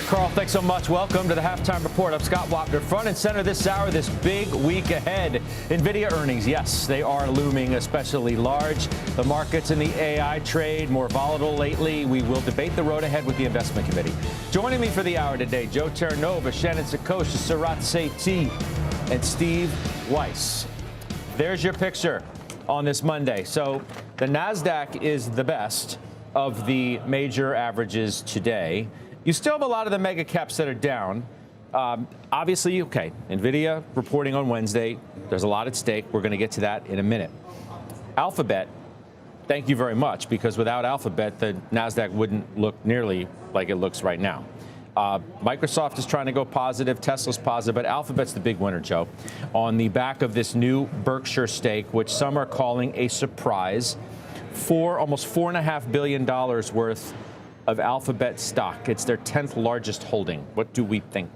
Carl, thanks so much. Welcome to the Halftime Report. I'm Scott Wapner. Front and center this hour, this big week ahead. NVIDIA earnings, yes, they are looming, especially large. The markets in the AI trade, more volatile lately. We will debate the road ahead with the investment committee. Joining me for the hour today, Joe Terranova, Shannon Sikosh, Sarat Sethi, and Steve Weiss. There's your picture on this Monday. So the NASDAQ is the best of the major averages today. You still have a lot of the mega caps that are down. Obviously, okay, NVIDIA reporting on Wednesday. There's a lot at stake. We're going to get to that in a minute. Alphabet, thank you very much, because without Alphabet, the NASDAQ wouldn't look nearly like it looks right now. Microsoft is trying to go positive. Tesla's positive, but Alphabet's the big winner, Joe, on the back of this new Berkshire stake, which some are calling a surprise. Almost $4.5 billion worth of Alphabet stock. It's their 10th largest holding. What do we think?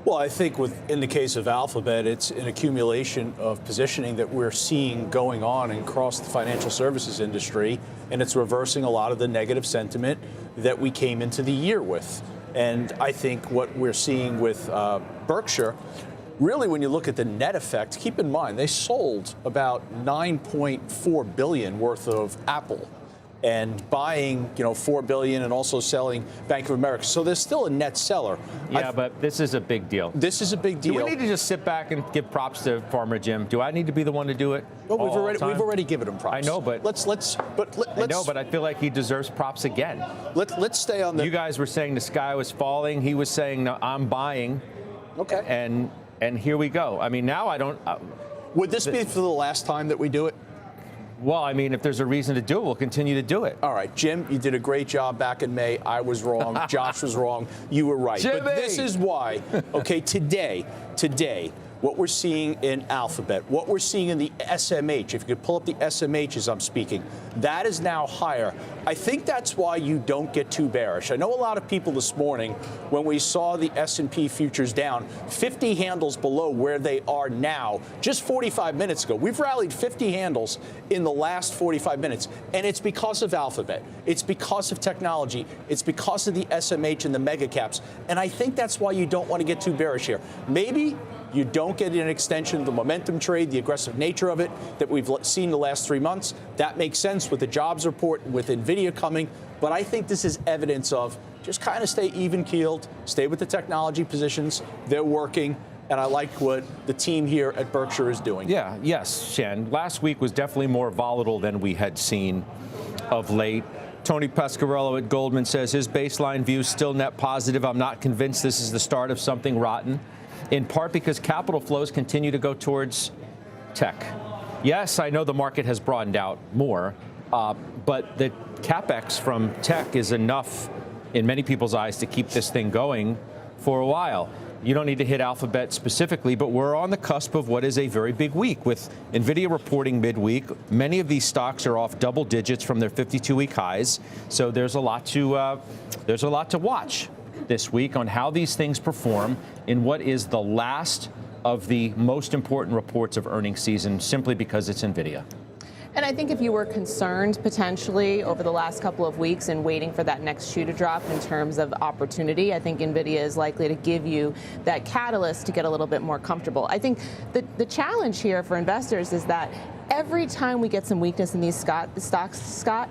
Well, I think in the case of Alphabet, it's an accumulation of positioning that we're seeing going on across the financial services industry, and it's reversing a lot of the negative sentiment that we came into the year with. And I think what we're seeing with Berkshire, really, when you look at the net effect, keep in mind they sold about $9.4 billion worth of Apple, and buying, $4 billion, and also selling Bank of America. So there's still a net seller. Yeah, but this is a big deal. This is a big deal. Do we need to just sit back and give props to Farmer Jim? Do I need to be the one to do it? Well, we've already given him props. I know, but I know, but I feel like he deserves props again. Let's stay on the. You guys were saying the sky was falling. He was saying, no, I'm buying. Okay. And here we go. I mean, now I don't. Would this be for the last time that we do it? Well, I mean, if there's a reason to do it, we'll continue to do it. All right, Jim, you did a great job back in May. I was wrong. Josh was wrong. You were right. Jimmy! But this is why, okay, today, what we're seeing in Alphabet, what we're seeing in the SMH, if you could pull up the SMH as I'm speaking, that is now higher. I think that's why you don't get too bearish. I know a lot of people this morning, when we saw the S&P futures down 50 handles below where they are now, just 45 minutes ago. We've rallied 50 handles in the last 45 minutes, and it's because of Alphabet. It's because of technology. It's because of the SMH and the mega caps, and I think that's why you don't want to get too bearish here. Maybe you don't get an extension of the momentum trade, the aggressive nature of it that we've seen the last 3 months. That makes sense with the jobs report, with NVIDIA coming. But I think this is evidence of just kind of stay even-keeled, stay with the technology positions. They're working. And I like what the team here at Berkshire is doing. Yeah, yes, Shan. Last week was definitely more volatile than we had seen of late. Tony Pasquarello at Goldman says his baseline view is still net positive. I'm not convinced this is the start of something rotten, in part because capital flows continue to go towards tech. Yes, I know the market has broadened out more, but the capex from tech is enough in many people's eyes to keep this thing going for a while. You don't need to hit Alphabet specifically, but we're on the cusp of what is a very big week with NVIDIA reporting midweek. Many of these stocks are off double digits from their 52-week highs, so there's a lot to watch this week on how these things perform in what is the last of the most important reports of earnings season, simply because it's NVIDIA. And I think if you were concerned potentially over the last couple of weeks and waiting for that next shoe to drop in terms of opportunity, I think NVIDIA is likely to give you that catalyst to get a little bit more comfortable. I think the challenge here for investors is that every time we get some weakness in these stocks, Scott,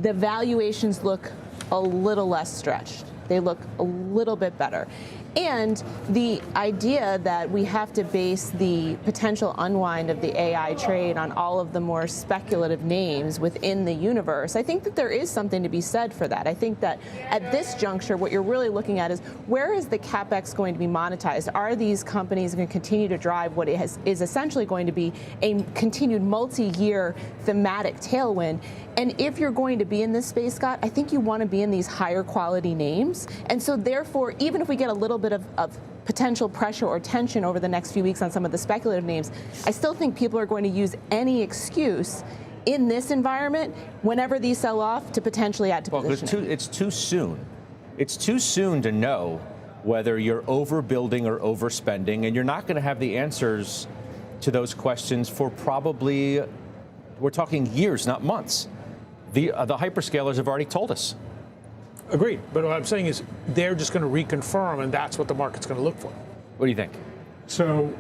the valuations look a little less stretched. They look a little bit better. And the idea that we have to base the potential unwind of the AI trade on all of the more speculative names within the universe, I think that there is something to be said for that. I think that at this juncture, what you're really looking at is where is the capex going to be monetized? Are these companies going to continue to drive what is essentially going to be a continued multi-year thematic tailwind? And if you're going to be in this space, Scott, I think you want to be in these higher quality names. And so therefore, even if we get a little bit of potential pressure or tension over the next few weeks on some of the speculative names, I still think people are going to use any excuse in this environment whenever these sell off to potentially add to positioning. It's too soon. It's too soon to know whether you're overbuilding or overspending, and you're not going to have the answers to those questions for probably, we're talking years, not months. The hyperscalers have already told us. Agreed. But what I'm saying is they're just going to reconfirm, and that's what the market's going to look for. What do you think? So,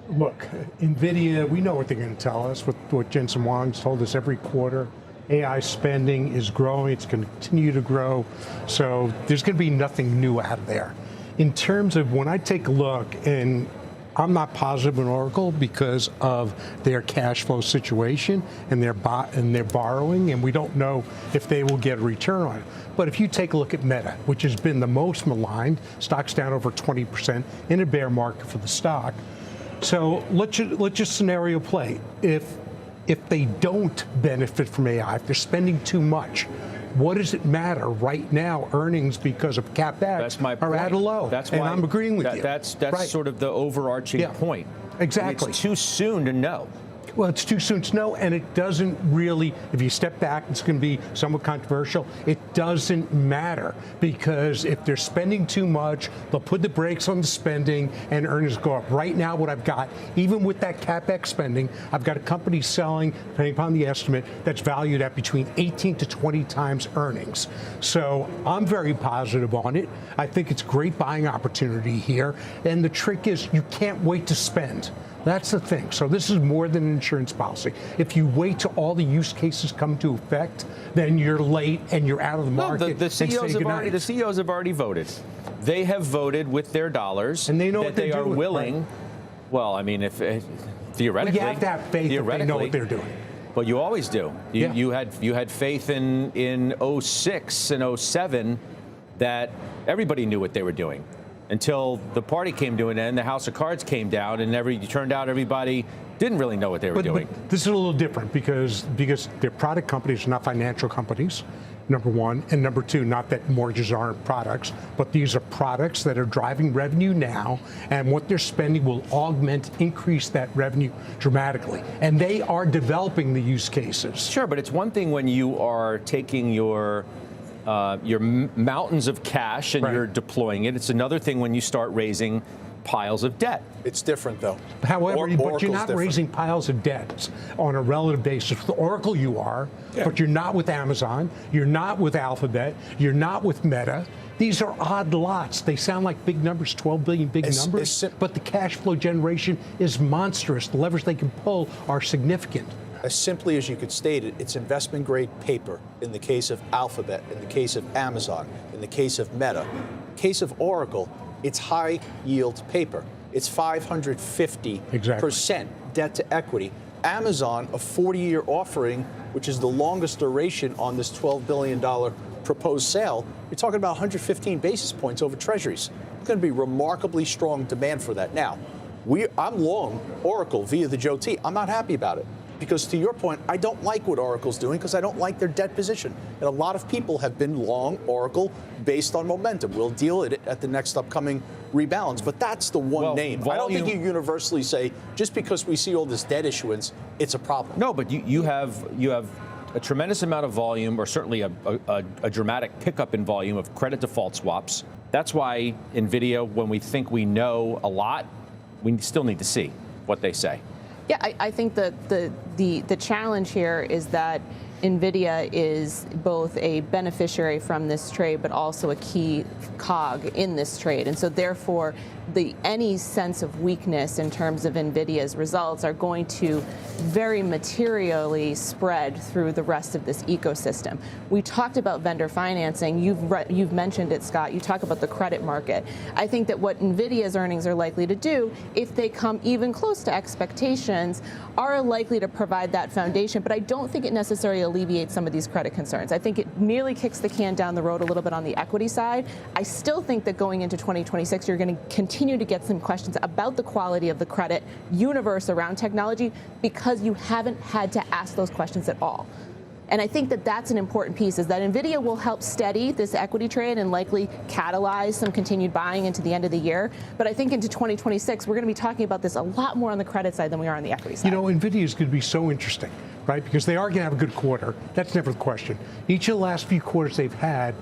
look, NVIDIA, we know what they're going to tell us, what Jensen Huang's told us every quarter. AI spending is growing. It's going to continue to grow. So there's going to be nothing new out of there. In terms of when I take a look, and I'm not positive in Oracle because of their cash flow situation and their borrowing, and we don't know if they will get a return on it. But if you take a look at Meta, which has been the most maligned, stock's down over 20% in a bear market for the stock. So let's just scenario play. If they don't benefit from AI, if they're spending too much, what does it matter right now? Earnings because of CapEx are at a low. That's why, and I'm agreeing with you. That's right. Sort of the overarching point. Exactly. It's too soon to know. Well, it's too soon to know, and it doesn't really, if you step back, it's going to be somewhat controversial. It doesn't matter, because if they're spending too much, they'll put the brakes on the spending and earnings go up. Right now, what I've got, even with that CapEx spending, I've got a company selling, depending upon the estimate, that's valued at between 18 to 20 times earnings. So I'm very positive on it. I think it's a great buying opportunity here. And the trick is you can't wait to spend. That's the thing. So this is more than an insurance policy. If you wait till all the use cases come to effect, then you're late and you're out of the market. The CEOs have already voted. They have voted with their dollars, and they know that what they are willing. Right. Well, I mean, if theoretically, you have to have faith that they know what they're doing. But you always do. You had faith in 06 and 07 that everybody knew what they were doing, until the party came to an end, the house of cards came down, and it turned out everybody didn't really know what they were doing. But this is a little different because they're product companies, not financial companies, number one. And number two, not that mortgages aren't products, but these are products that are driving revenue now, and what they're spending will increase that revenue dramatically. And they are developing the use cases. Sure, but it's one thing when you are taking your mountains of cash and you're deploying it. It's another thing when you start raising piles of debt. It's different, though. However, but you're not raising piles of debt on a relative basis. With Oracle, you are, but you're not with Amazon. You're not with Alphabet. You're not with Meta. These are odd lots. They sound like big numbers, 12 billion big numbers, but the cash flow generation is monstrous. The levers they can pull are significant. As simply as you could state it, it's investment-grade paper in the case of Alphabet, in the case of Amazon, in the case of Meta. In the case of Oracle, it's high-yield paper. It's 550% debt to equity. Amazon, a 40-year offering, which is the longest duration on this $12 billion proposed sale, you're talking about 115 basis points over treasuries. It's going to be remarkably strong demand for that. Now, I'm long Oracle via the Joe T. I'm not happy about it. Because to your point, I don't like what Oracle's doing because I don't like their debt position. And a lot of people have been long Oracle based on momentum. We'll deal with it at the next upcoming rebalance. But that's the one name. I don't think you universally say, just because we see all this debt issuance, it's a problem. No, but you have a tremendous amount of volume, or certainly a dramatic pickup in volume of credit default swaps. That's why NVIDIA, when we think we know a lot, we still need to see what they say. Yeah, I think that the challenge here is that NVIDIA is both a beneficiary from this trade, but also a key cog in this trade. And so therefore, any sense of weakness in terms of NVIDIA's results are going to very materially spread through the rest of this ecosystem. We talked about vendor financing. You've mentioned it, Scott. You talk about the credit market. I think that what NVIDIA's earnings are likely to do, if they come even close to expectations, are likely to provide that foundation. But I don't think it necessarily alleviates some of these credit concerns. I think it merely kicks the can down the road a little bit on the equity side. I still think that going into 2026, you're going to continue to get some questions about the quality of the credit universe around technology because you haven't had to ask those questions at all. And I think that that's an important piece, is that NVIDIA will help steady this equity trade and likely catalyze some continued buying into the end of the year. But I think into 2026, we're going to be talking about this a lot more on the credit side than we are on the equity side. You know, NVIDIA is going to be so interesting, right? Because they are going to have a good quarter. That's never the question. Each of the last few quarters they've had,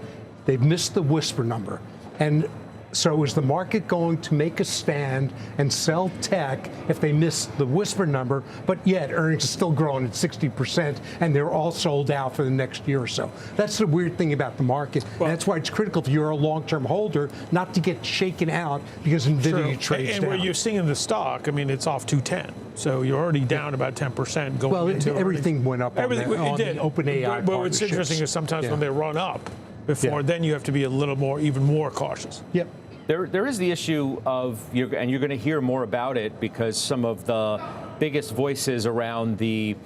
they've missed the whisper number. And So is the market going to make a stand and sell tech if they miss the whisper number, but yet earnings are still growing at 60% and they're all sold out for the next year or so? That's the weird thing about the market. And that's why it's critical if you're a long-term holder not to get shaken out because NVIDIA trades and down. where you're seeing in the stock, I mean, it's off 210. So you're already down about 10% going into everything went up on the OpenAI But what's interesting is sometimes when they run up before, then you have to be a little more, even more cautious. Yep. There is the issue of, and you're going to hear more about it because some of the biggest voices around the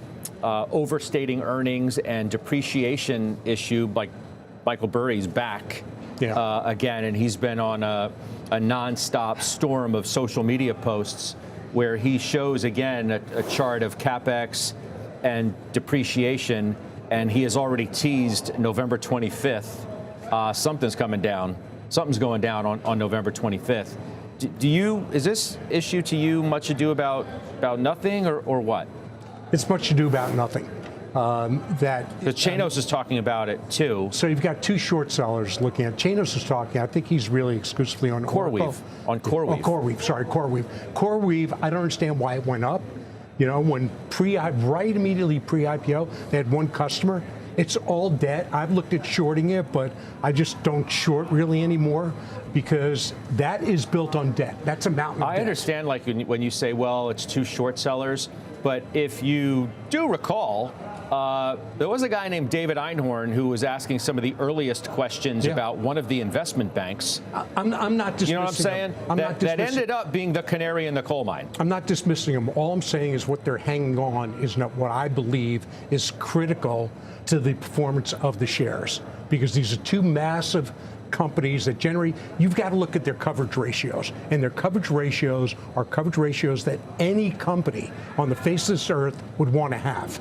overstating earnings and depreciation issue, like Michael Burry's back again, and he's been on a nonstop storm of social media posts where he shows again a chart of CapEx and depreciation, and he has already teased November 25th. Something's coming down. Something's going down on November 25th. Is this issue to you much ado about nothing or what? It's much ado about nothing. Because Chanos is talking about it too. So you've got two short sellers looking at. Chanos is talking. I think he's really exclusively on CoreWeave. On CoreWeave. Oh, CoreWeave. Sorry, CoreWeave. CoreWeave. I don't understand why it went up. You know, when right immediately pre-IPO, they had one customer. It's all debt. I've looked at shorting it, but I just don't short really anymore because that is built on debt. That's a mountain of debt. I understand, like when you say, well, it's two short sellers, but if you do recall, there was a guy named David Einhorn who was asking some of the earliest questions about one of the investment banks. I'm not dismissing. You know what I'm saying? That ended up being the canary in the coal mine. I'm not dismissing them. All I'm saying is what they're hanging on is not what I believe is critical to the performance of the shares, because these are two massive companies that generate. You've got to look at their coverage ratios, and their coverage ratios are coverage ratios that any company on the face of this earth would want to have.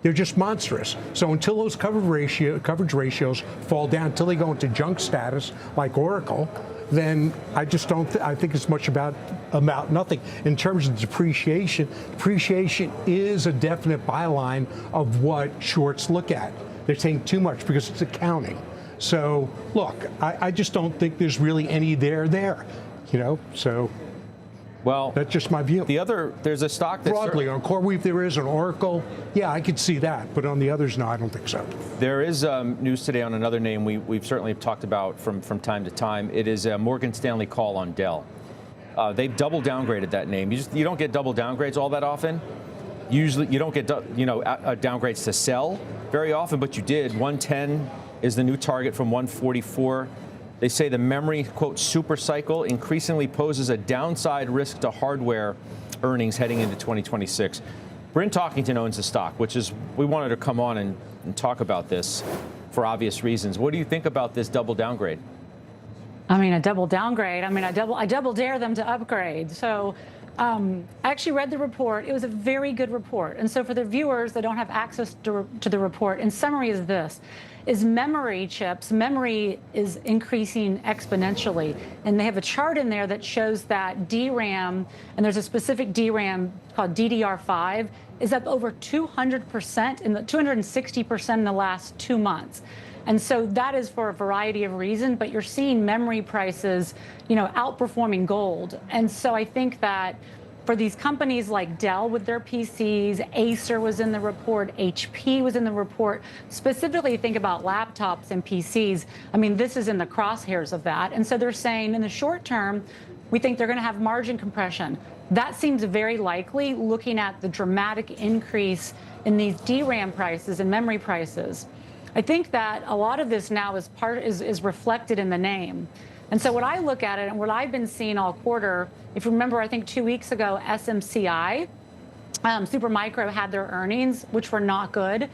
They're just monstrous. So until those coverage ratios fall down, until they go into junk status like Oracle, then I just don't. I think it's much about nothing. In terms of depreciation is a definite byline of what shorts look at. They're saying too much because it's accounting. So look, I just don't think there's really any there. You know, so. Well, that's just my view. There's a stock that's broadly on CoreWeave there is, on Oracle. Yeah, I could see that, but on the others, no, I don't think so. There is news today on another name we've certainly talked about from time to time. It is a Morgan Stanley call on Dell. They've double downgraded that name. You don't get double downgrades all that often. Usually, you don't get downgrades to sell very often, but you did. 110 is the new target from 144. They say the memory, quote, super cycle increasingly poses a downside risk to hardware earnings heading into 2026. Bryn Talkington owns the stock, which is, we wanted to come on and talk about this for obvious reasons. What do you think about this double downgrade? I mean, a double downgrade. I mean, I double dare them to upgrade. So I actually read the report. It was a very good report. And so for the viewers that don't have access to the report, in summary is this. Is memory chips, memory is increasing exponentially. And they have a chart in there that shows that DRAM, and there's a specific DRAM called DDR5, is up over 200%, 260% in the last 2 months. And so that is for a variety of reasons, but you're seeing memory prices, outperforming gold. And so I think that for these companies like Dell with their PCs, Acer was in the report, HP was in the report, specifically think about laptops and PCs. I mean, this is in the crosshairs of that. And so they're saying in the short term, we think they're going to have margin compression. That seems very likely looking at the dramatic increase in these DRAM prices and memory prices. I think that a lot of this now is reflected in the name. And so what I look at it and what I've been seeing all quarter, if you remember, I think 2 weeks ago, SMCI, Supermicro had their earnings, which were not good.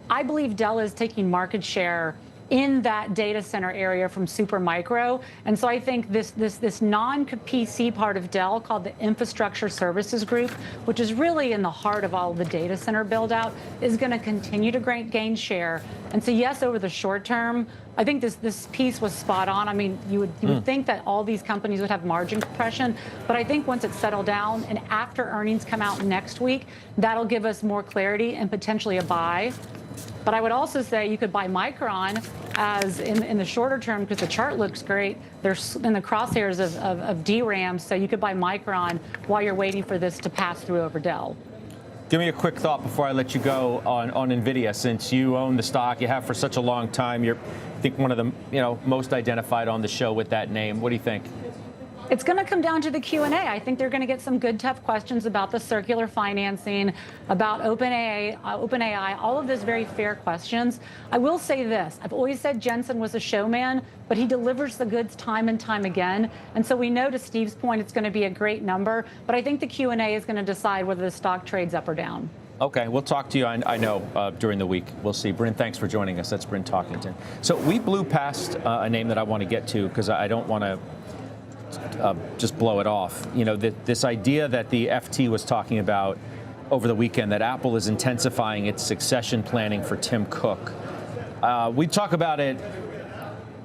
I believe Dell is taking market share in that data center area from Supermicro. And so I think this non-PC part of Dell called the Infrastructure Services Group, which is really in the heart of all of the data center build out, is going to continue to gain share. And so yes, over the short term, I think this piece was spot on. I mean, you would think that all these companies would have margin compression, but I think once it's settled down and after earnings come out next week, that'll give us more clarity and potentially a buy. But I would also say you could buy Micron as in the shorter term, because the chart looks great, they're in the crosshairs of DRAM, so you could buy Micron while you're waiting for this to pass through over Dell. Give me a quick thought before I let you go on NVIDIA. Since you own the stock, you have for such a long time, you're, I think, one of the most identified on the show with that name. What do you think? It's going to come down to the Q&A. I think they're going to get some good, tough questions about the circular financing, about OpenAI, all of those very fair questions. I will say this. I've always said Jensen was a showman, but he delivers the goods time and time again. And so we know, to Steve's point, it's going to be a great number. But I think the Q&A is going to decide whether the stock trades up or down. Okay, we'll talk to you, I know, during the week. We'll see. Bryn, thanks for joining us. That's Bryn Talkington. So we blew past a name that I want to get to because I don't want to just blow it off. This idea that the FT was talking about over the weekend, that Apple is intensifying its succession planning for Tim Cook. We talk about it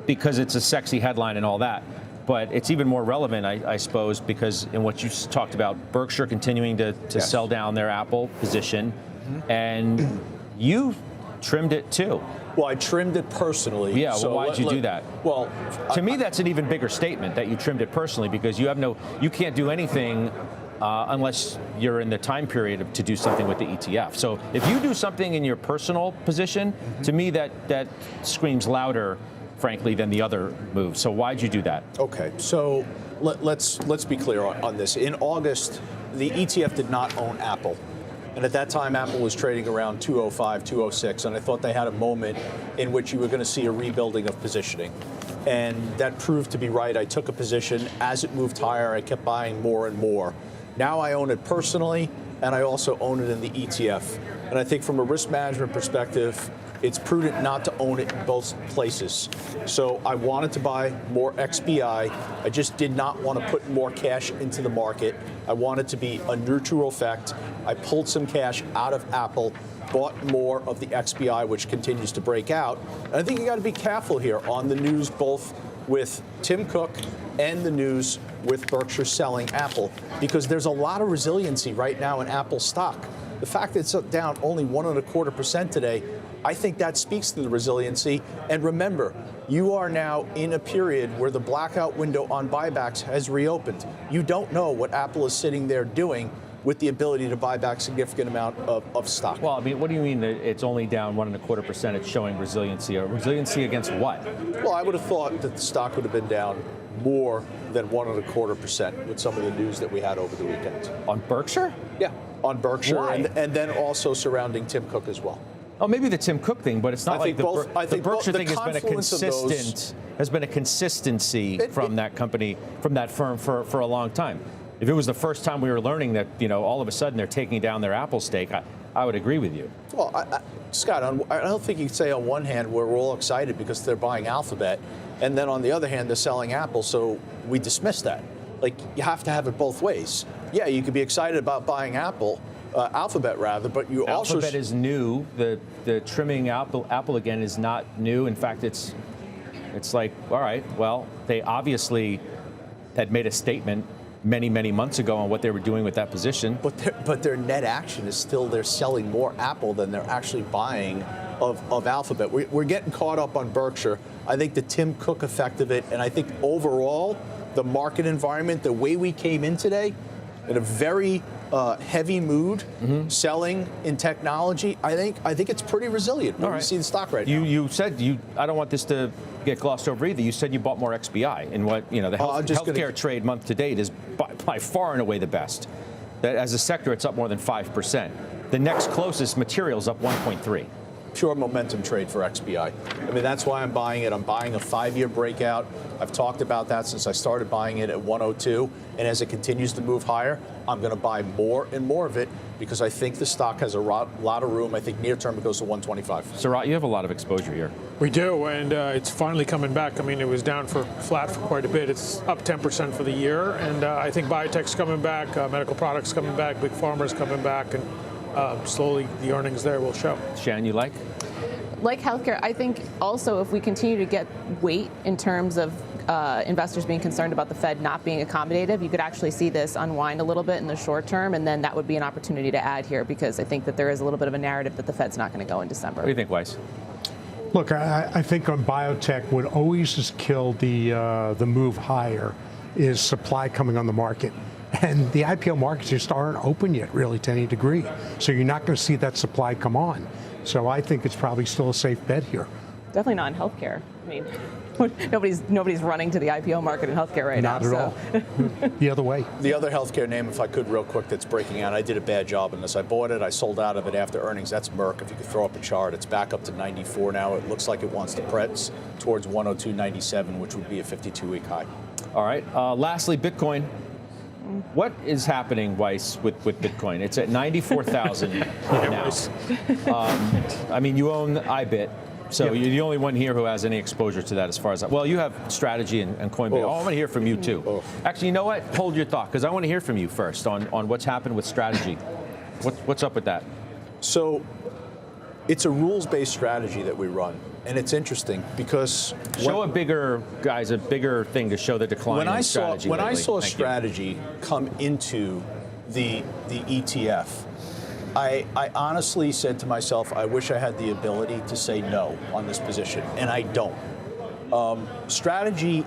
because it's a sexy headline and all that, but it's even more relevant, I suppose, because in what you talked about, Berkshire continuing to yes. sell down their Apple position, and you trimmed it too. Well, I trimmed it personally. Yeah, well, why'd you do that? Well, to me, that's an even bigger statement that you trimmed it personally, because you can't do anything unless you're in the time period to do something with the ETF. So if you do something in your personal position, to me, that screams louder, frankly, than the other move. So why'd you do that? Okay, so let's be clear on this. In August, the ETF did not own Apple. And at that time, Apple was trading around 205, 206, and I thought they had a moment in which you were going to see a rebuilding of positioning. And that proved to be right. I took a position. As it moved higher, I kept buying more and more. Now I own it personally, and I also own it in the ETF. And I think from a risk management perspective, it's prudent not to own it in both places. So I wanted to buy more XBI. I just did not want to put more cash into the market. I wanted to be a neutral effect. I pulled some cash out of Apple, bought more of the XBI, which continues to break out. And I think you got to be careful here on the news, both with Tim Cook and the news with Berkshire selling Apple, because there's a lot of resiliency right now in Apple stock. The fact that it's down only 1.25% today, I think that speaks to the resiliency. And remember, you are now in a period where the blackout window on buybacks has reopened. You don't know what Apple is sitting there doing with the ability to buy back significant amount of stock. Well, I mean, what do you mean that it's only down 1.25%? It's showing resiliency. Resiliency against what? Well, I would have thought that the stock would have been down more than 1.25% with some of the news that we had over the weekend. On Berkshire? Yeah, on Berkshire. Why? And then also surrounding Tim Cook as well. Oh, maybe the Tim Cook thing, but it's not like the Berkshire thing has been a consistency from that company, from that firm for a long time. If it was the first time we were learning that, all of a sudden they're taking down their Apple stake, I would agree with you. Well, Scott, I don't think you could say on one hand we're all excited because they're buying Alphabet, and then on the other hand they're selling Apple, so we dismiss that. Like, you have to have it both ways. Yeah, you could be excited about buying Alphabet rather, but you also... Alphabet is new. The trimming Apple again is not new. In fact, it's like, all right, well, they obviously had made a statement many, many months ago on what they were doing with that position. But their net action is still they're selling more Apple than they're actually buying of Alphabet. We're getting caught up on Berkshire. I think the Tim Cook effect of it, and I think overall the market environment, the way we came in today, in a very heavy mood, selling in technology, I think it's pretty resilient. When you see the stock right now. You said I don't want this to get glossed over either. You said you bought more XBI, and what the healthcare trade month to date is by far and away the best. That as a sector, it's up more than 5%. The next closest materials up 1.3. Pure momentum trade for XBI. I mean, that's why I'm buying it. I'm buying a 5-year breakout. I've talked about that since I started buying it at 102. And as it continues to move higher, I'm going to buy more and more of it because I think the stock has a lot of room. I think near term it goes to 125. Sarat, you have a lot of exposure here. We do, and it's finally coming back. I mean, it was down flat for quite a bit. It's up 10% for the year. And I think biotech's coming back, medical products coming back, big pharma's coming back, and slowly the earnings there will show. Shan, you like? Like healthcare, I think also if we continue to get weight in terms of investors being concerned about the Fed not being accommodative, you could actually see this unwind a little bit in the short term, and then that would be an opportunity to add here because I think that there is a little bit of a narrative that the Fed's not going to go in December. What do you think, Weiss? Look, I think on biotech, what always has killed the move higher is supply coming on the market. And the IPO markets just aren't open yet, really, to any degree. So you're not going to see that supply come on. So I think it's probably still a safe bet here. Definitely not in healthcare. I mean, nobody's running to the IPO market in healthcare right now. Not at all. The other way. The other healthcare name, if I could real quick, that's breaking out, I did a bad job in this. I bought it, I sold out of it after earnings. That's Merck. If you could throw up a chart, it's back up to 94 now. It looks like it wants to press towards 102.97, which would be a 52-week high. All right. Lastly, Bitcoin. What is happening, Weiss, with Bitcoin? It's at 94,000 now. I mean, you own IBIT. So you're the only one here who has any exposure to that as far as, well, you have strategy and Coinbase. Oh, I want to hear from you, too. Actually, you know what? Hold your thought, because I want to hear from you first on what's happened with strategy. What's up with that? So it's a rules-based strategy that we run. And it's interesting because show a bigger thing to show the decline in strategy. When I saw strategy come into the ETF, I honestly said to myself, I wish I had the ability to say no on this position, and I don't. Strategy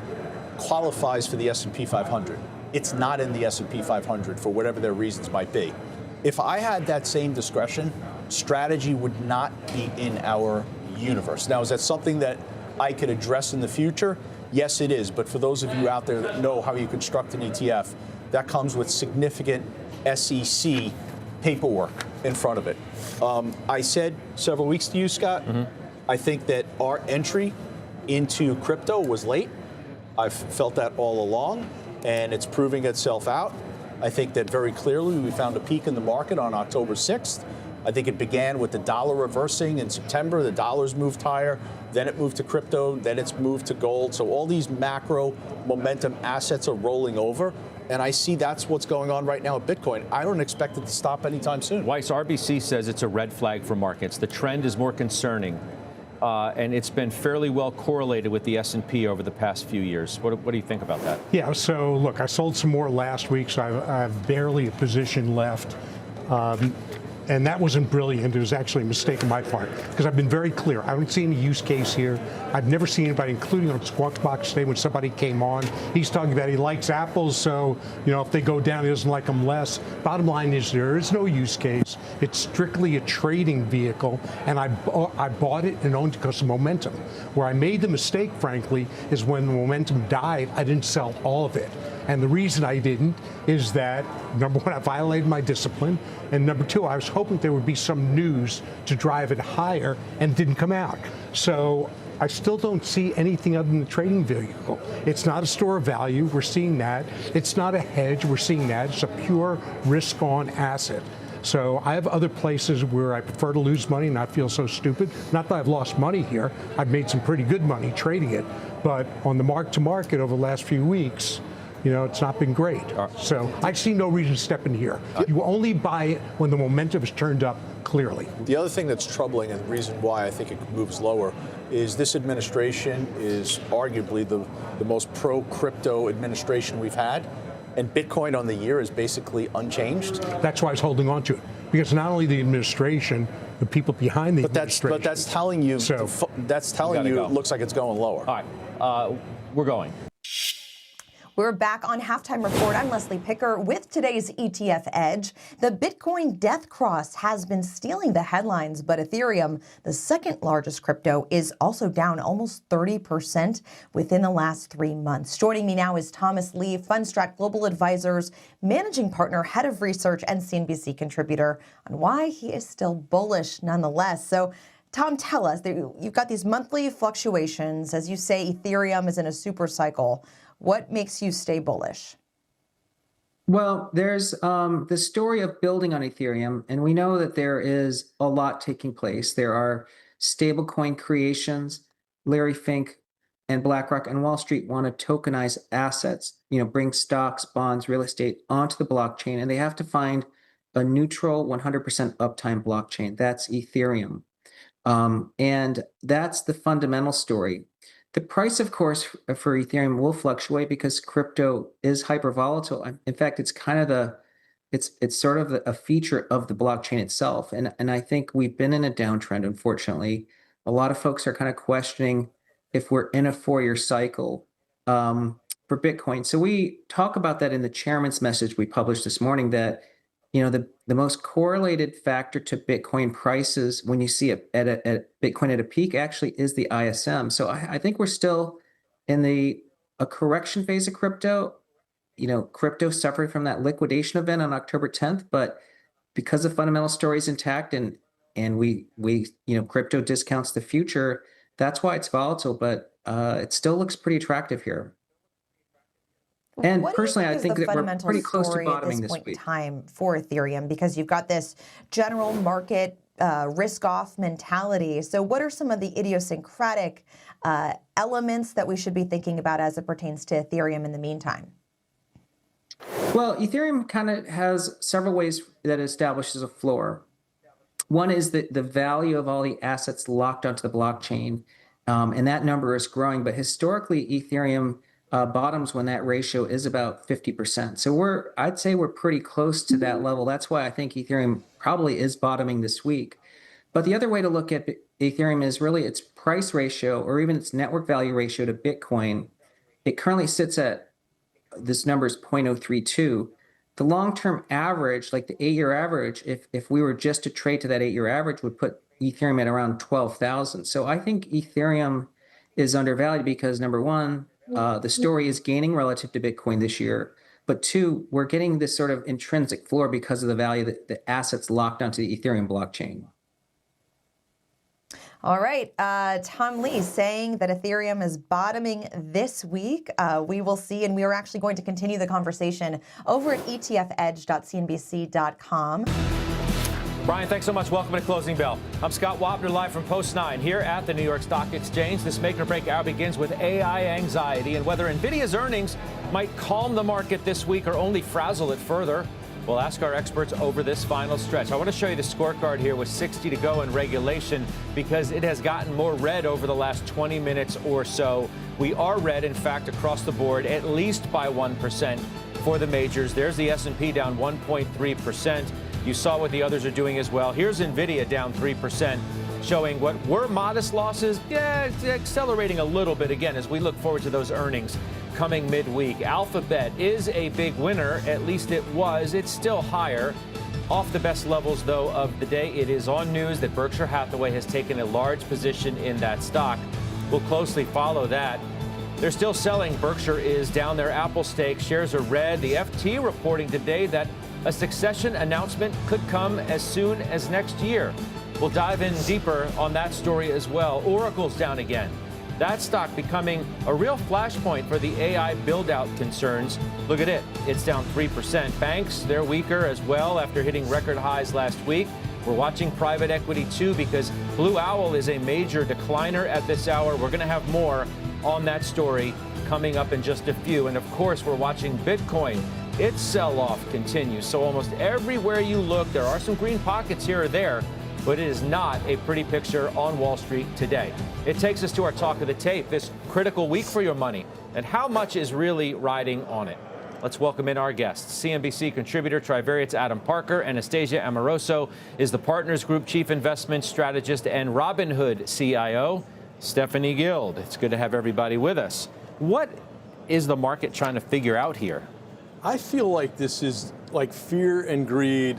qualifies for the S&P 500. It's not in the S&P 500 for whatever their reasons might be. If I had that same discretion, strategy would not be in our universe. Now, is that something that I could address in the future? Yes, it is. But for those of you out there that know how you construct an ETF, that comes with significant SEC paperwork in front of it. I said several weeks to you, Scott, I think that our entry into crypto was late. I've felt that all along, and it's proving itself out. I think that very clearly we found a peak in the market on October 6th. I think it began with the dollar reversing in September. The dollar's moved higher. Then it moved to crypto. Then it's moved to gold. So all these macro momentum assets are rolling over. And I see that's what's going on right now with Bitcoin. I don't expect it to stop anytime soon. Weiss, RBC says it's a red flag for markets. The trend is more concerning. And it's been fairly well correlated with the S&P over the past few years. What do you think about that? Yeah, so look, I sold some more last week, so I have barely a position left. And that wasn't brilliant. It was actually a mistake on my part, because I've been very clear. I don't see any use case here. I've never seen anybody, including on Squawk Box today when somebody came on. He's talking about he likes apples, so if they go down, he doesn't like them less. Bottom line is there is no use case. It's strictly a trading vehicle, and I bought it and owned it because of momentum. Where I made the mistake, frankly, is when the momentum died, I didn't sell all of it. And the reason I didn't is that, number one, I violated my discipline, and number two, I was hoping there would be some news to drive it higher, and it didn't come out. So I still don't see anything other than the trading vehicle. It's not a store of value. We're seeing that. It's not a hedge. We're seeing that. It's a pure risk-on asset. So I have other places where I prefer to lose money and not feel so stupid. Not that I've lost money here. I've made some pretty good money trading it. But on the mark-to-market over the last few weeks, it's not been great. So I see no reason to step in here. You only buy it when the momentum is turned up clearly. The other thing that's troubling, and the reason why I think it moves lower, is this administration is arguably the most pro-crypto administration we've had. And Bitcoin on the year is basically unchanged. That's why I was holding on to it. Because not only the administration, the people behind the administration. But that's telling you, it looks like it's going lower. All right, we're going. We're back on Halftime Report. I'm Leslie Picker with today's ETF Edge. The Bitcoin death cross has been stealing the headlines, but Ethereum, the second largest crypto, is also down almost 30% within the last 3 months. Joining me now is Thomas Lee, Fundstrat Global Advisors, Managing Partner, Head of Research, and CNBC contributor, on why he is still bullish nonetheless. So, Tom, tell us, you've got these monthly fluctuations. As you say, Ethereum is in a super cycle. What makes you stay bullish? Well, there's the story of building on Ethereum, and we know that there is a lot taking place. There are stablecoin creations. Larry Fink and BlackRock and Wall Street want to tokenize assets, bring stocks, bonds, real estate onto the blockchain, and they have to find a neutral 100% uptime blockchain. That's Ethereum. And that's the fundamental story. The price, of course, for Ethereum will fluctuate because crypto is hyper volatile. In fact, it's kind of it's sort of a feature of the blockchain itself. And I think we've been in a downtrend, unfortunately. A lot of folks are kind of questioning if we're in a 4-year cycle for Bitcoin. So we talk about that in the chairman's message we published this morning, that the most correlated factor to Bitcoin prices when you see it at Bitcoin at a peak actually is the ISM. So I think we're still in a correction phase of crypto. Crypto suffered from that liquidation event on October 10th, but because the fundamental story is intact and we crypto discounts the future, that's why it's volatile, but it still looks pretty attractive here. And personally, I think that we're pretty close to bottoming this week. Time for Ethereum, because you've got this general market risk-off mentality. So what are some of the idiosyncratic elements that we should be thinking about as it pertains to Ethereum in the meantime? Well, Ethereum kind of has several ways that it establishes a floor. One is the value of all the assets locked onto the blockchain, and that number is growing. But historically, Ethereum bottoms when that ratio is about 50%. So I'd say we're pretty close to that level. That's why I think Ethereum probably is bottoming this week. But the other way to look at Ethereum is really its price ratio, or even its network value ratio to Bitcoin. It currently sits at, this number is 0.032. The long-term average, like the 8-year average, if we were just to trade to that 8-year average, would put Ethereum at around 12,000. So I think Ethereum is undervalued because, number one, the story is gaining relative to Bitcoin this year. But two, we're getting this sort of intrinsic floor because of the value that the assets locked onto the Ethereum blockchain. All right. Tom Lee saying that Ethereum is bottoming this week. We will see, and we are actually going to continue the conversation over at etfedge.cnbc.com. Brian, thanks so much. Welcome to Closing Bell. I'm Scott Wapner, live from Post 9 here at the New York Stock Exchange. This make or break hour begins with AI anxiety and whether NVIDIA's earnings might calm the market this week or only frazzle it further. We'll ask our experts over this final stretch. I want to show you the scorecard here with 60 to go in regulation because it has gotten more red over the last 20 minutes or so. We are red, in fact, across the board, at least by 1% for the majors. There's the S&P down 1.3%. You saw what the others are doing as well. Here's NVIDIA down 3%, showing what were modest losses, it's accelerating a little bit again as we look forward to those earnings coming midweek. Alphabet is a big winner, at least it was. It's still higher. Off the best levels, though, of the day. It is on news that Berkshire Hathaway has taken a large position in that stock. We'll closely follow that. They're still selling. Berkshire is down their Apple stake. Shares are red. The FT reporting today that a succession announcement could come as soon as next year. We'll dive in deeper on that story as well. Oracle's down again. That stock becoming a real flashpoint for the AI build-out concerns. Look at it. It's down 3%. Banks, they're weaker as well after hitting record highs last week. We're watching private equity, too, because Blue Owl is a major decliner at this hour. We're going to have more on that story coming up in just a few. And, of course, we're watching Bitcoin. Its sell-off continues. So almost everywhere you look, there are some green pockets here or there, but it is not a pretty picture on Wall Street today. It takes us to our talk of the tape, this critical week for your money, and how much is really riding on it. Let's welcome in our guests. CNBC contributor Trivariate's Adam Parker. Anastasia Amoroso is the Partners Group Chief Investment Strategist and Robinhood CIO. Stephanie Guild. It's good to have everybody with us. What is the market trying to figure out here? I feel like this is like fear and greed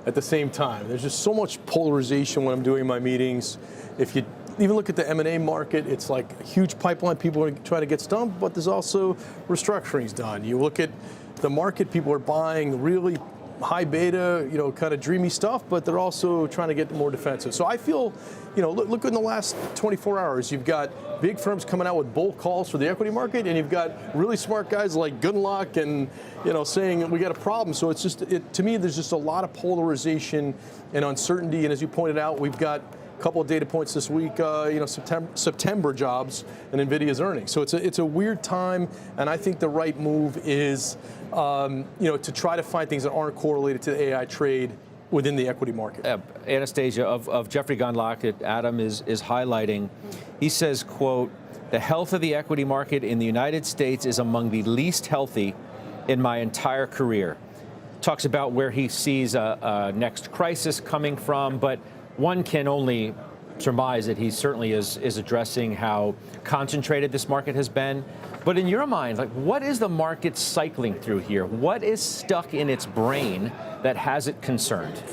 at the same time. There's just so much polarization when I'm doing my meetings. If you even look at the M&A market, it's like a huge pipeline. People are trying to get stumped, but there's also restructurings done. You look at the market, people are buying really high beta, kind of dreamy stuff, but they're also trying to get more defensive. So I feel, look in the last 24 hours, you've got big firms coming out with bull calls for the equity market, and you've got really smart guys like Goodluck and, saying we got a problem. So it's just, to me, there's just a lot of polarization and uncertainty. And as you pointed out, we've got a couple of data points this week, September jobs and NVIDIA's earnings. So it's a weird time, and I think the right move is, to try to find things that aren't correlated to the AI trade within the equity market. Anastasia, of Jeffrey Gundlach that Adam is highlighting, he says, quote, "The health of the equity market in the United States is among the least healthy in my entire career." Talks about where he sees a next crisis coming from, but one can only surmise that he certainly is addressing how concentrated this market has been. But in your mind, like, what is the market cycling through here? What is stuck in its brain that has it concerned?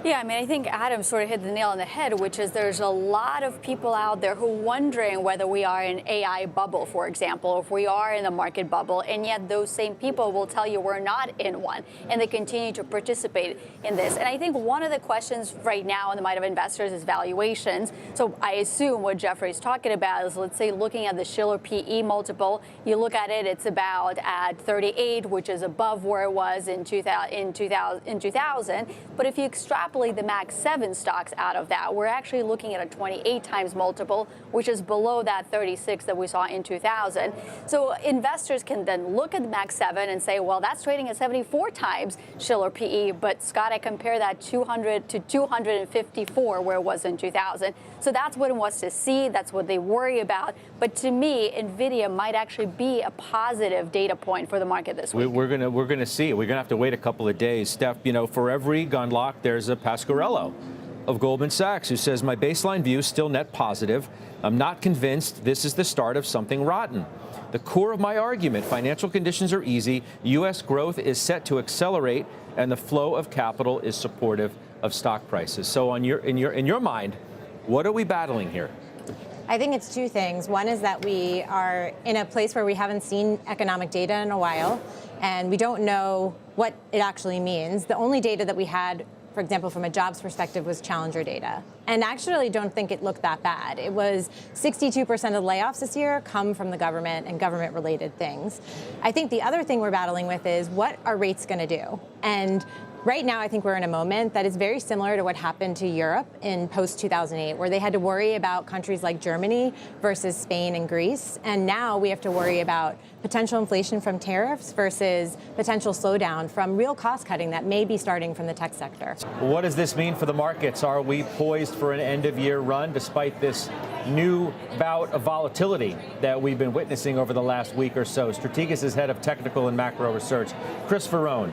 Yeah, I mean, I think Adam sort of hit the nail on the head, which is there's a lot of people out there who are wondering whether we are in AI bubble, for example, if we are in a market bubble, and yet those same people will tell you we're not in one, and they continue to participate in this. And I think one of the questions right now in the mind of investors is valuations. So I assume what Jeffrey's talking about is, let's say, looking at the Shiller PE multiple, you look at it, it's about at 38, which is above where it was in 2000. But if you extrapolate the Max 7 stocks out of that, we're actually looking at a 28 times multiple, which is below that 36 that we saw in 2000. So investors can then look at the Max 7 and say, well, that's trading at 74 times Shiller PE, but Scott, I compare that 200 to 254 where it was in 2000. So that's what it wants to see. That's what they worry about. But to me, NVIDIA might actually be a positive data point for the market this week. We're gonna see it. We're gonna have to wait a couple of days. Steph, you know, for every gun lock, there's a Pasquarello of Goldman Sachs who says, my baseline view is still net positive. I'm not convinced this is the start of something rotten. The core of my argument, financial conditions are easy, U.S. growth is set to accelerate, and the flow of capital is supportive of stock prices. So in your mind, what are we battling here? I think it's two things. One is that we are in a place where we haven't seen economic data in a while, and we don't know what it actually means. The only data that we had, for example, from a jobs perspective, was challenger data. And actually don't think it looked that bad. It was 62% of layoffs this year come from the government and government-related things. I think the other thing we're battling with is, what are rates going to do? And right now, I think we're in a moment that is very similar to what happened to Europe in post-2008, where they had to worry about countries like Germany versus Spain and Greece. And now we have to worry about potential inflation from tariffs versus potential slowdown from real cost cutting that may be starting from the tech sector. What does this mean for the markets? Are we poised for an end-of-year run despite this new bout of volatility that we've been witnessing over the last week or so? Strategas is head of technical and macro research. Chris Verone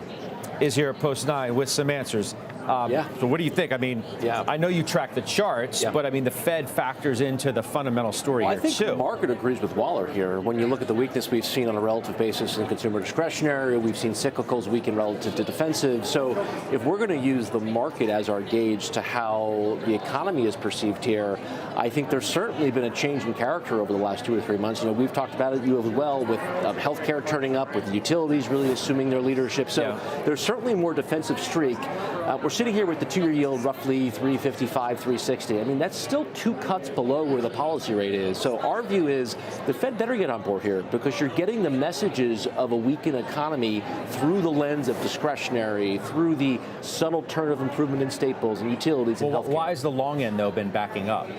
is here at Post 9 with some answers. So what do you think? I mean, I know you track the charts, but I mean, the Fed factors into the fundamental story here, I think the market agrees with Waller here. When you look at the weakness we've seen on a relative basis in consumer discretionary, we've seen cyclicals weaken relative to defensive. So if we're going to use the market as our gauge to how the economy is perceived here, I think there's certainly been a change in character over the last 2 or 3 months. You know, we've talked about it, you as well, with healthcare turning up, with the utilities really assuming their leadership. So there's certainly a more defensive streak. We're sitting here with the 2-year yield roughly 355, 360. I mean, that's still 2 cuts below where the policy rate is. So our view is the Fed better get on board here, because you're getting the messages of a weakened economy through the lens of discretionary, through the subtle turn of improvement in staples and utilities and healthcare. Why has the long end, though, been backing up?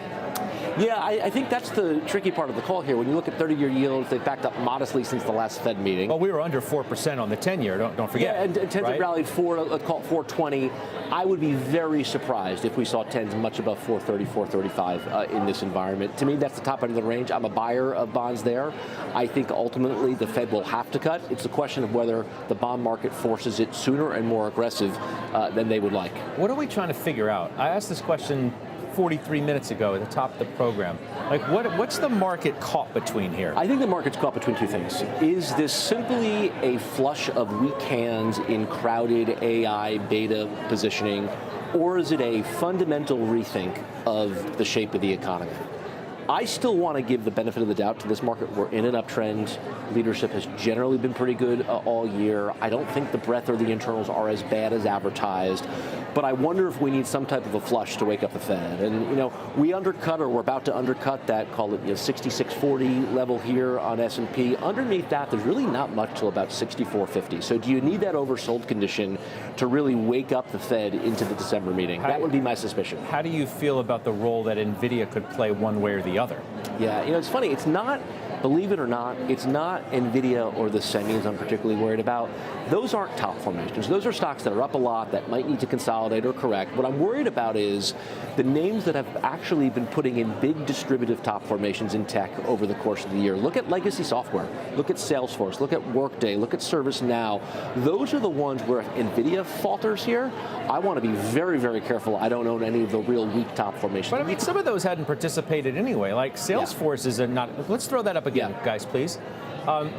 Yeah, I think that's the tricky part of the call here. When you look at 30-year yields, they've backed up modestly since the last Fed meeting. Well, we were under 4% on the 10-year, don't forget. Yeah, and 10s have rallied let's call it 420. I would be very surprised if we saw 10s much above 430, 435 in this environment. To me, that's the top end of the range. I'm a buyer of bonds there. I think ultimately the Fed will have to cut. It's a question of whether the bond market forces it sooner and more aggressive than they would like. What are we trying to figure out? I asked this question 43 minutes ago at the top of the program. Like, what's the market caught between here? I think the market's caught between 2 things. Is this simply a flush of weak hands in crowded AI beta positioning, or is it a fundamental rethink of the shape of the economy? I still want to give the benefit of the doubt to this market. We're in an uptrend. Leadership has generally been pretty good all year. I don't think the breadth or the internals are as bad as advertised. But I wonder if we need some type of a flush to wake up the Fed. And, you know, we undercut, or we're about to undercut that, call it, 6640 level here on S&P. Underneath that, there's really not much till about 6450. So do you need that oversold condition to really wake up the Fed into the December meeting? That would be my suspicion. How do you feel about the role that NVIDIA could play one way or the other? Yeah, it's funny. It's not believe it or not, it's not NVIDIA or the semis I'm particularly worried about. Those aren't top formations. Those are stocks that are up a lot that might need to consolidate or correct. What I'm worried about is the names that have actually been putting in big distributive top formations in tech over the course of the year. Look at legacy software. Look at Salesforce. Look at Workday. Look at ServiceNow. Those are the ones where if NVIDIA falters here, I want to be very, very careful I don't own any of the real weak top formations. But I mean, some of those hadn't participated anyway. Like Salesforce is not. Let's throw that up again, guys, please.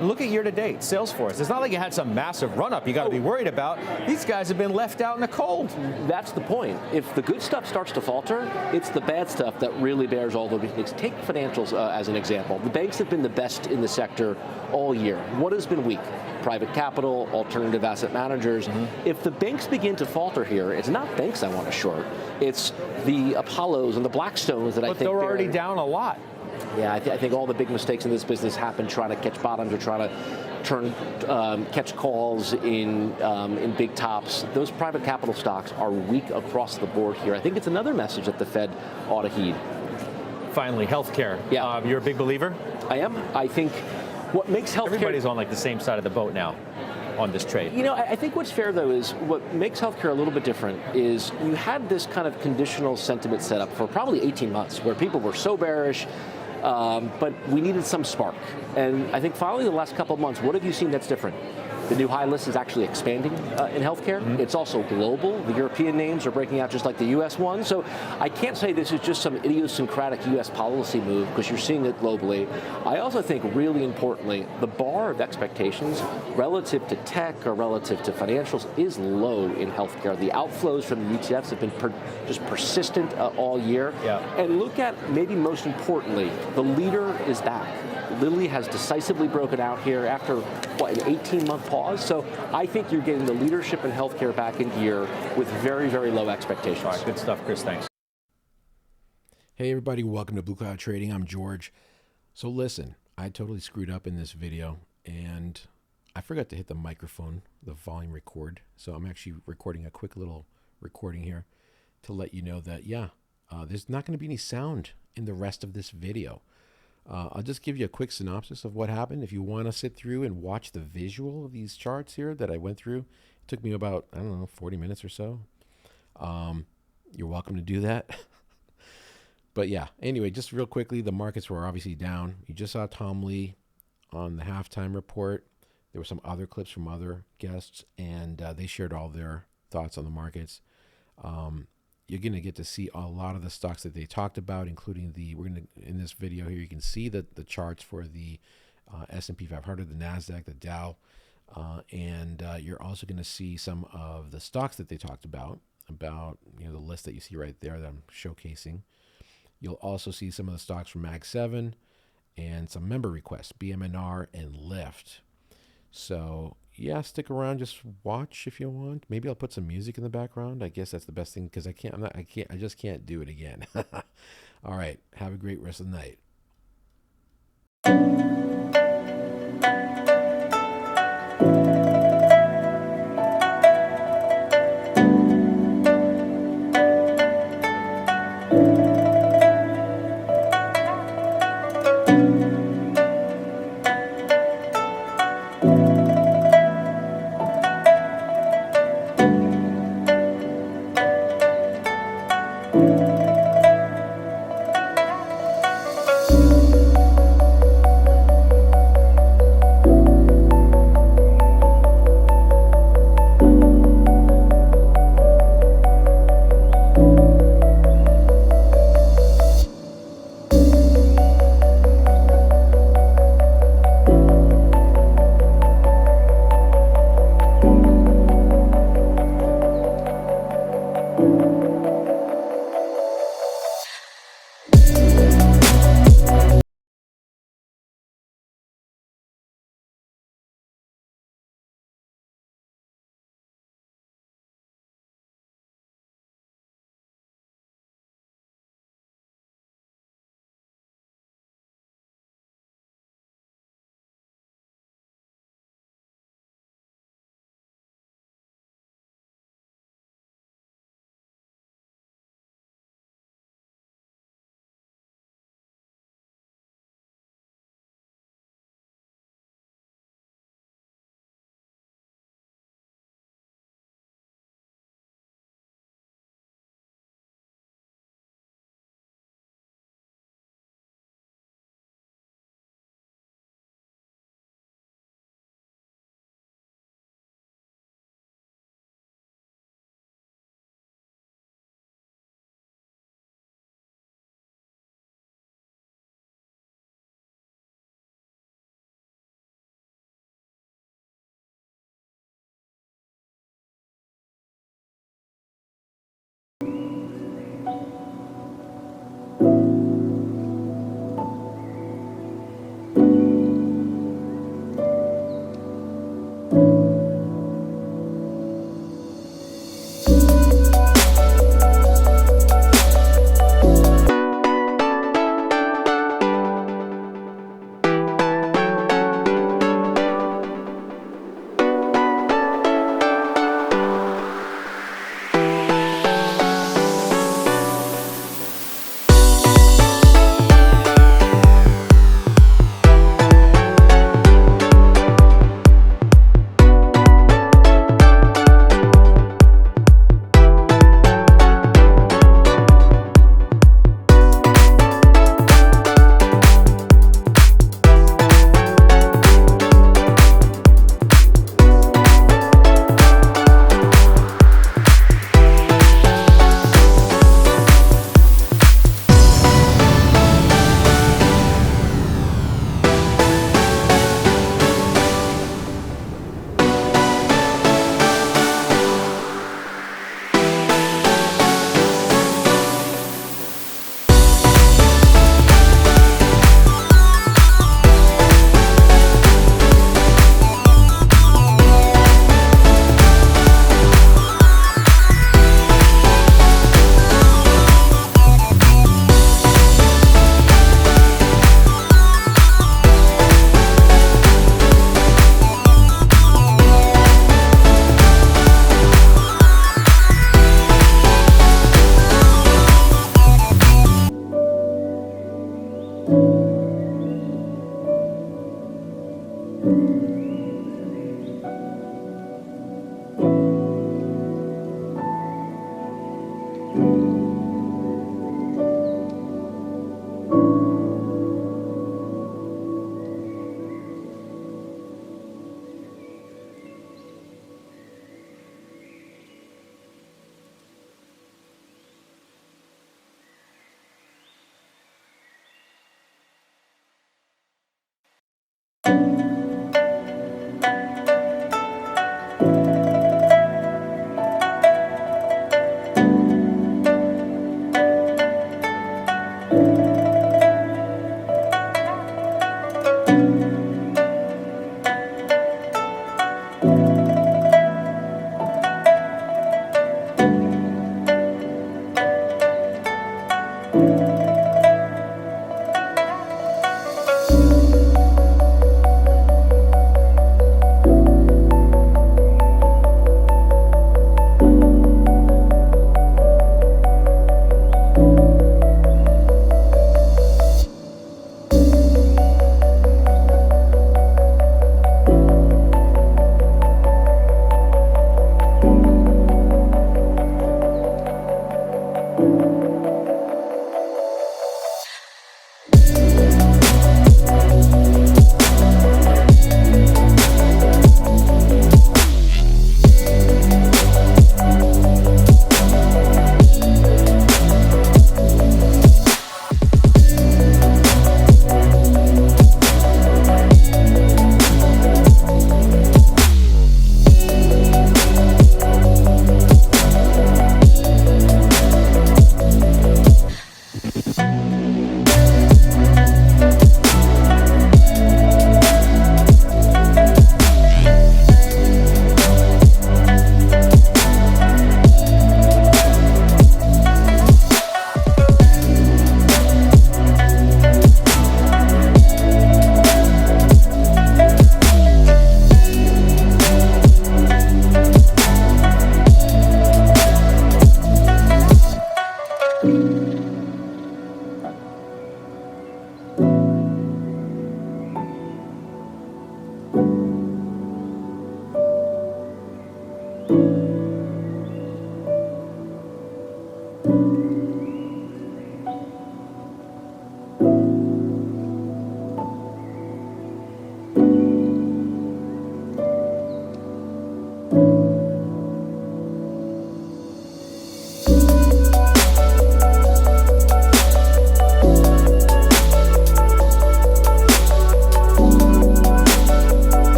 Look at year to date, Salesforce. It's not like you had some massive run up you got to be worried about. These guys have been left out in the cold. That's the point. If the good stuff starts to falter, it's the bad stuff that really bears all the weakness. Take financials as an example. The banks have been the best in the sector all year. What has been weak? Private capital, alternative asset managers. If the banks begin to falter here, it's not banks I want to short. It's the Apollos and the Blackstones that I think they're already down a lot. Yeah, I think all the big mistakes in this business happen trying to catch bottoms or trying to catch calls in big tops. Those private capital stocks are weak across the board here. I think it's another message that the Fed ought to heed. Finally, healthcare. Yeah. You're a big believer? I am. I think what makes healthcare... Everybody's on like the same side of the boat now on this trade. You know, I think what's fair, though, is what makes healthcare a little bit different is you had this kind of conditional sentiment set up for probably 18 months where people were so bearish, but we needed some spark. And I think finally the last couple of months, what have you seen that's different? The new high list is actually expanding in healthcare. It's also global. The European names are breaking out just like the U.S. ones. So I can't say this is just some idiosyncratic U.S. policy move because you're seeing it globally. I also think really importantly, the bar of expectations relative to tech or relative to financials is low in healthcare. The outflows from the ETFs have been just persistent all year. Yeah. And look at, maybe most importantly, the leader is back. Lilly has decisively broken out here after, what, an 18-month pause? So I think you're getting the leadership in healthcare back in gear with very, very low expectations. All right, good stuff, Chris. Thanks. Hey, everybody. Welcome to Blue Cloud Trading. I'm George. So listen, I totally screwed up in this video, and I forgot to hit the microphone, the volume record. So I'm actually recording a quick little recording here to let you know that, there's not going to be any sound in the rest of this video. I'll just give you a quick synopsis of what happened. If you want to sit through and watch the visual of these charts here that I went through, it took me about, 40 minutes or so. You're welcome to do that. But yeah, anyway, just real quickly, the markets were obviously down. You just saw Tom Lee on the halftime report. There were some other clips from other guests, and they shared all their thoughts on the markets. You're going to get to see a lot of the stocks that they talked about, including in this video here, you can see the charts for the S&P 500, the NASDAQ, the Dow, and you're also going to see some of the stocks that they talked about the list that you see right there that I'm showcasing. You'll also see some of the stocks from Mag 7 and some member requests, BMNR and Lyft. So yeah, stick around, just watch if you want. Maybe I'll put some music in the background. I guess that's the best thing because I just can't do it again. All right, have a great rest of the night.